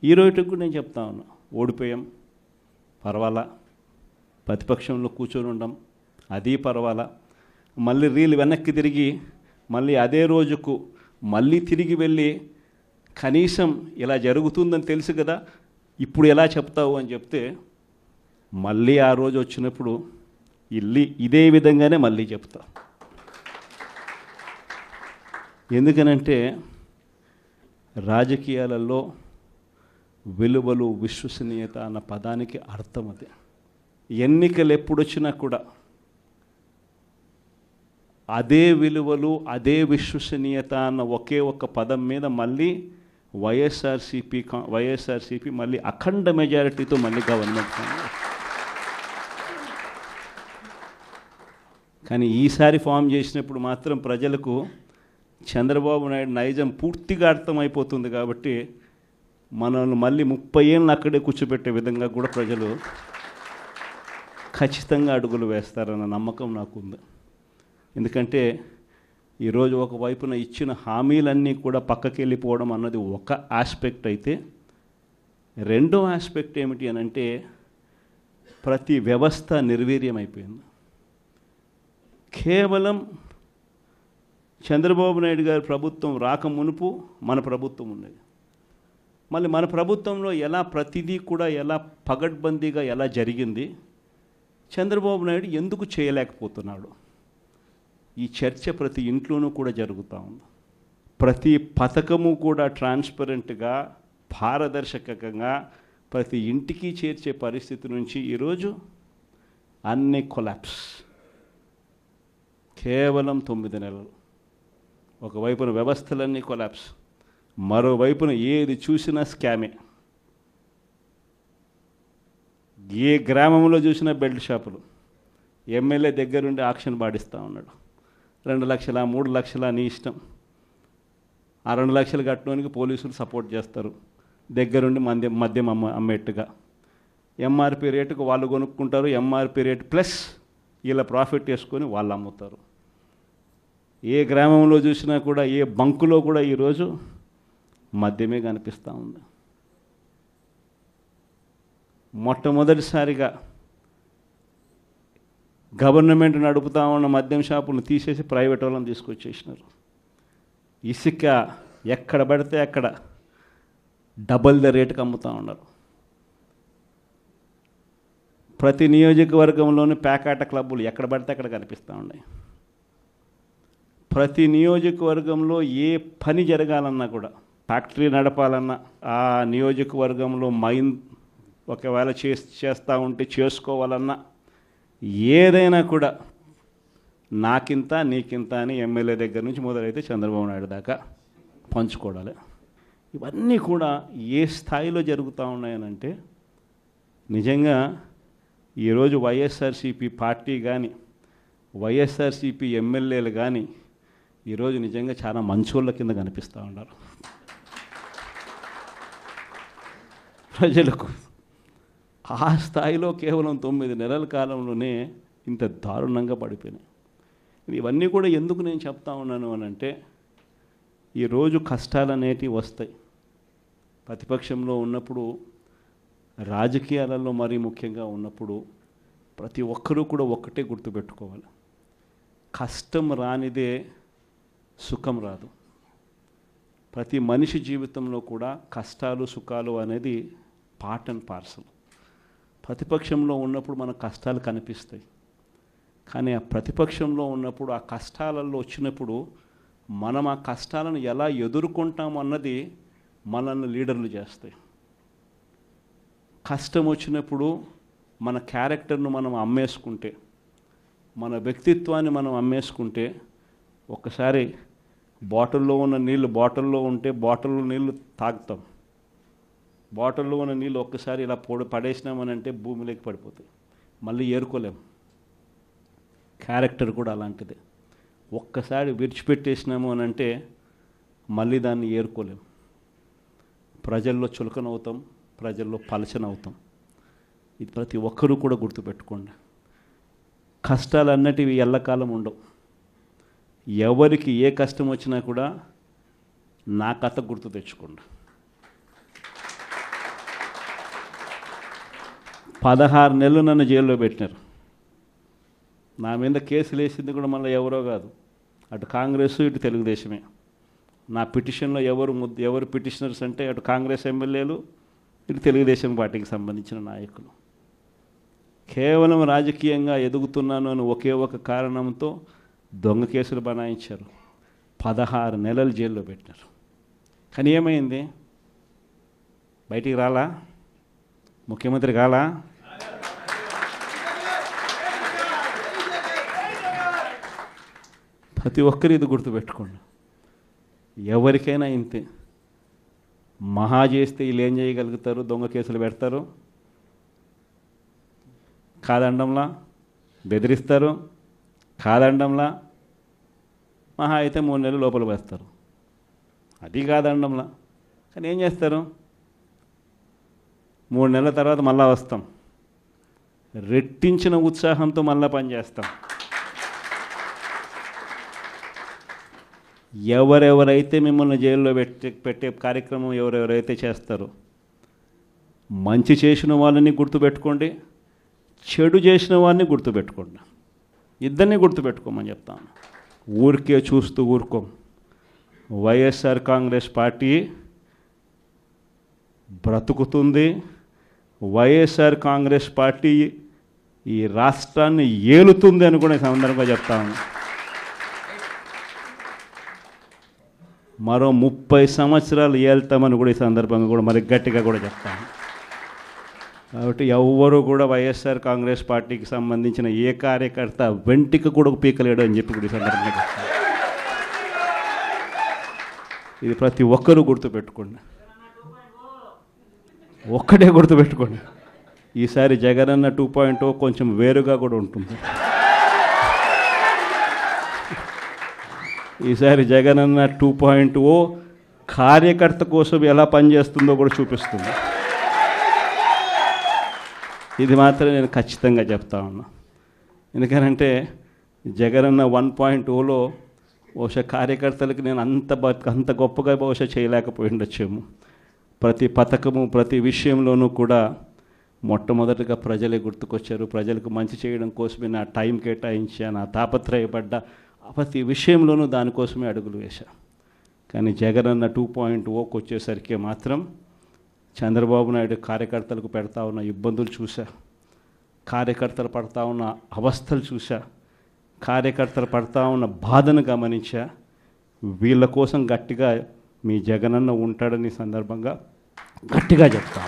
ఈ రోజుకి కూడా నేను చెప్తా ఉన్నా, ఓడిపోయాం పర్వాలా, ప్రతిపక్షంలో కూర్చొని ఉండం అది పర్వాలా, మళ్ళీ రీలు వెనక్కి తిరిగి మళ్ళీ అదే రోజుకు మళ్ళీ తిరిగి వెళ్ళి కనీసం ఇలా జరుగుతుందని తెలుసు కదా ఇప్పుడు ఎలా చెప్తావు అని చెప్తే మళ్ళీ ఆ రోజు వచ్చినప్పుడు ఇదే విధంగానే మళ్ళీ చెప్తా. ఎందుకనంటే రాజకీయాలలో విలువలు విశ్వసనీయత అన్న పదానికి అర్థం అది. ఎన్నికలు ఎప్పుడొచ్చినా కూడా అదే విలువలు అదే విశ్వసనీయత అన్న ఒకే ఒక్క పదం మీద మళ్ళీ వైఎస్ఆర్సీపీ మళ్ళీ అఖండ మెజారిటీతో మళ్ళీ గవర్నమెంట్. కానీ ఈసారి ఫామ్ చేసినప్పుడు మాత్రం ప్రజలకు చంద్రబాబు నాయుడు నైజం పూర్తిగా అర్థమైపోతుంది కాబట్టి మనల్ని మళ్ళీ 30 ఏళ్ళు అక్కడే కూర్చోబెట్టే విధంగా కూడా ప్రజలు ఖచ్చితంగా అడుగులు వేస్తారన్న నమ్మకం నాకుంది. ఎందుకంటే ఈరోజు ఒకవైపున ఇచ్చిన హామీలన్నీ కూడా పక్కకి వెళ్ళిపోవడం అన్నది ఒక ఆస్పెక్ట్ అయితే, రెండో ఆస్పెక్ట్ ఏమిటి అని అంటే ప్రతి వ్యవస్థ నిర్వీర్యమైపోయింది. కేవలం చంద్రబాబు నాయుడు గారి ప్రభుత్వం రాక మునుపు మన ప్రభుత్వం ఉండేది. మళ్ళీ మన ప్రభుత్వంలో ఎలా ప్రతిదీ కూడా ఎలా పగడ్బందీగా ఎలా జరిగింది, చంద్రబాబు నాయుడు ఎందుకు చేయలేకపోతున్నాడు, ఈ చర్చ ప్రతి ఇంట్లోనూ కూడా జరుగుతూ ఉంది. ప్రతి పథకము కూడా ట్రాన్స్పరెంట్గా పారదర్శకంగా ప్రతి ఇంటికి చేర్చే పరిస్థితి నుంచి ఈరోజు అన్ని కొలాప్స్. కేవలం 9 నెలలు. ఒకవైపున వ్యవస్థలన్నీ కొలాప్స్, మరోవైపున ఏది చూసినా స్కామే. ఏ గ్రామంలో చూసినా బెల్ట్ షాపులు. ఎమ్మెల్యే దగ్గరుండి ఆక్షన్ పాడిస్తూ ఉన్నాడు. 2 లక్షల 3 లక్షల నీ ఇష్టం. ఆ 2 లక్షలు కట్టడానికి పోలీసులు సపోర్ట్ చేస్తారు, దగ్గరుండి మద్యం అమ్మేట్టుగా. ఎంఆర్పి రేటుకు వాళ్ళు కొనుక్కుంటారు, ఎంఆర్పి రేటు ప్లస్ వీళ్ళ ప్రాఫిట్ వేసుకొని వాళ్ళు అమ్ముతారు. ఏ గ్రామంలో చూసినా కూడా ఏ బంకులో కూడా ఈరోజు మద్యమే కనిపిస్తూ ఉంది. మొట్టమొదటిసారిగా గవర్నమెంట్ నడుపుతా ఉన్న మద్యం షాపులను తీసేసి ప్రైవేట్ వాళ్ళని తీసుకొచ్చేసినారు. ఇసుక ఎక్కడ పడితే అక్కడ డబల్ ద రేటుకి అమ్ముతూ ఉన్నారు. ప్రతి నియోజకవర్గంలోని ప్యాకాట క్లబ్బులు ఎక్కడ పడితే అక్కడ కనిపిస్తూ ఉన్నాయి. ప్రతి నియోజకవర్గంలో ఏ పని జరగాలన్నా కూడా, ఫ్యాక్టరీ నడపాలన్నా, ఆ నియోజకవర్గంలో మైన్ ఒకవేళ చేస్తూ ఉంటే చేసుకోవాలన్నా, ఏదైనా కూడా నాకింత నీకింత అని ఎమ్మెల్యే దగ్గర నుంచి మొదలైతే చంద్రబాబు నాయుడు దాకా పంచుకోవడాలి. ఇవన్నీ కూడా ఏ స్థాయిలో జరుగుతూ ఉన్నాయనంటే నిజంగా ఈరోజు వైఎస్ఆర్సీపీ పార్టీ కానీ వైఎస్ఆర్సీపీ ఎమ్మెల్యేలు కానీ ఈరోజు నిజంగా చాలా మంచోళ్ళ కింద కనిపిస్తూ ఉన్నారు ప్రజలకు. ఆ స్థాయిలో కేవలం 9 నెలల కాలంలోనే ఇంత దారుణంగా పడిపోయినాయి. ఇవన్నీ కూడా ఎందుకు నేను చెప్తా ఉన్నాను అని అంటే, ఈరోజు కష్టాలు అనేటివి వస్తాయి. ప్రతిపక్షంలో ఉన్నప్పుడు, రాజకీయాలలో మరీ ముఖ్యంగా ఉన్నప్పుడు ప్రతి ఒక్కరూ కూడా ఒక్కటే గుర్తుపెట్టుకోవాలి, కష్టం రానిదే సుఖం రాదు. ప్రతి మనిషి జీవితంలో కూడా కష్టాలు సుఖాలు అనేది పార్ట్ అండ్ పార్సల్. ప్రతిపక్షంలో ఉన్నప్పుడు మన కష్టాలు కనిపిస్తాయి, కానీ ఆ ప్రతిపక్షంలో ఉన్నప్పుడు ఆ కష్టాలలో వచ్చినప్పుడు మనం ఆ కష్టాలను ఎలా ఎదుర్కొంటాం అన్నది మనల్ని లీడర్లు చేస్తాయి. కష్టం వచ్చినప్పుడు మన క్యారెక్టర్ను మనం అమ్మేసుకుంటే, మన వ్యక్తిత్వాన్ని మనం అమ్మేసుకుంటే, ఒక్కసారి బాటిల్లో ఉన్న నీళ్ళు బాటిల్లో ఉంటే బాటిల్లో నీళ్ళు తాగుతాం. బాటిల్లో ఉన్న నీళ్ళు ఒక్కసారి ఇలా పడేసినామనంటే భూమిలోకి పడిపోతాయి, మళ్ళీ ఏరుకోలేం. క్యారెక్టర్ కూడా అలాంటిదే. ఒక్కసారి విడిచిపెట్టేసినాము అని అంటే మళ్ళీ దాన్ని ఏరుకోలేం. ప్రజల్లో చులకనవుతాం, ప్రజల్లో పలచనవుతాం. ఇది ప్రతి ఒక్కరూ కూడా గుర్తుపెట్టుకోండి. కష్టాలు అన్నటివి ఎల్లకాలం ఉండవు. ఎవరికి ఏ కష్టం వచ్చినా కూడా నా కథ గుర్తు తెచ్చుకోండి. 16 నెలలు నన్ను జైల్లో పెట్టినారు. నా మీద కేసులు వేసింది కూడా మళ్ళీ ఎవరో కాదు, అటు కాంగ్రెస్ ఇటు తెలుగుదేశమే. నా పిటిషన్లో ఎవరు పిటిషనర్స్ అంటే అటు కాంగ్రెస్ ఎమ్మెల్యేలు ఇటు తెలుగుదేశం పార్టీకి సంబంధించిన నాయకులు. కేవలం రాజకీయంగా ఎదుగుతున్నాను అని ఒకే ఒక కారణంతో దొంగ కేసులు బనాయించారు. 16 నెలలు జైల్లో పెట్టినారు. కానీ ఏమైంది? బయటికి రాలా? ముఖ్యమంత్రి కాలా? ప్రతి ఒక్కరు ఇది గుర్తుపెట్టుకోండి. ఎవరికైనా ఇంతే. మహా చేస్తే వీళ్ళు ఏం చేయగలుగుతారు? దొంగ కేసులు పెడతారు, కాదండంలా బెదిరిస్తారు, కాదండంలా మహా అయితే 3 నెలలు లోపల వేస్తారు, అది కాదండంలా. కానీ ఏం చేస్తారు? 3 నెలల తర్వాత మళ్ళా వస్తాం, రెట్టించిన ఉత్సాహంతో మళ్ళా పనిచేస్తాం. ఎవరెవరైతే మిమ్మల్ని జైల్లో పెట్టే కార్యక్రమం ఎవరెవరైతే చేస్తారో, మంచి చేసిన వాళ్ళని గుర్తుపెట్టుకోండి, చెడు చేసిన వాడిని గుర్తుపెట్టుకోండి. ఇద్దరిని గుర్తుపెట్టుకోమని చెప్తాను. ఊరికే చూస్తూ ఊరుకోం. వైఎస్ఆర్ కాంగ్రెస్ పార్టీ బ్రతుకుతుంది. వైఎస్ఆర్ కాంగ్రెస్ పార్టీ ఈ రాష్ట్రాన్ని ఏలుతుంది అని కూడా ఈ సందర్భంగా చెప్తాను. మరో 30 సంవత్సరాలు ఏళ్తామని కూడా ఈ సందర్భంగా కూడా మరి గట్టిగా కూడా చెప్తాను. కాబట్టి ఎవ్వరూ కూడా వైఎస్ఆర్ కాంగ్రెస్ పార్టీకి సంబంధించిన ఏ కార్యకర్త వెంటికి కూడా పీకలేడు అని చెప్పి కూడా ఈ సందర్భంగా చెప్తాను. ఇది ప్రతి ఒక్కరూ గుర్తుపెట్టుకోండి. ఒక్కటే గుర్తుపెట్టుకోండి, ఈసారి జగనన్న 2.0 కొంచెం వేరుగా కూడా ఉంటుంది. ఈసారి జగనన్న 2.0 కార్యకర్త కోసం ఎలా పనిచేస్తుందో కూడా చూపిస్తుంది. ఇది మాత్రం నేను ఖచ్చితంగా చెప్తా ఉన్నా. ఎందుకనంటే జగనన్న 1.0లో బహుశా కార్యకర్తలకు నేను అంత గొప్పగా బహుశా చేయలేకపోయి ఉండొచ్చేమో. ప్రతి పథకము ప్రతి విషయంలోనూ కూడా మొట్టమొదటిగా ప్రజలే గుర్తుకొచ్చారు. ప్రజలకు మంచి చేయడం కోసమే నా టైం కేటాయించా, నా తాపత్రయపడ్డా, ప్రతి విషయంలోనూ దానికోసమే అడుగులు వేశా. కానీ జగనన్న 2.0కి వచ్చేసరికి మాత్రం చంద్రబాబు నాయుడు కార్యకర్తలకు పెడతా ఉన్న ఇబ్బందులు చూసా, కార్యకర్తలు పడతా ఉన్న అవస్థలు చూసా, కార్యకర్తలు పడతా ఉన్న బాధను గమనించా. వీళ్ళ కోసం గట్టిగా మీ జగనన్న ఉంటాడని సందర్భంగా గట్టిగా చెప్తా.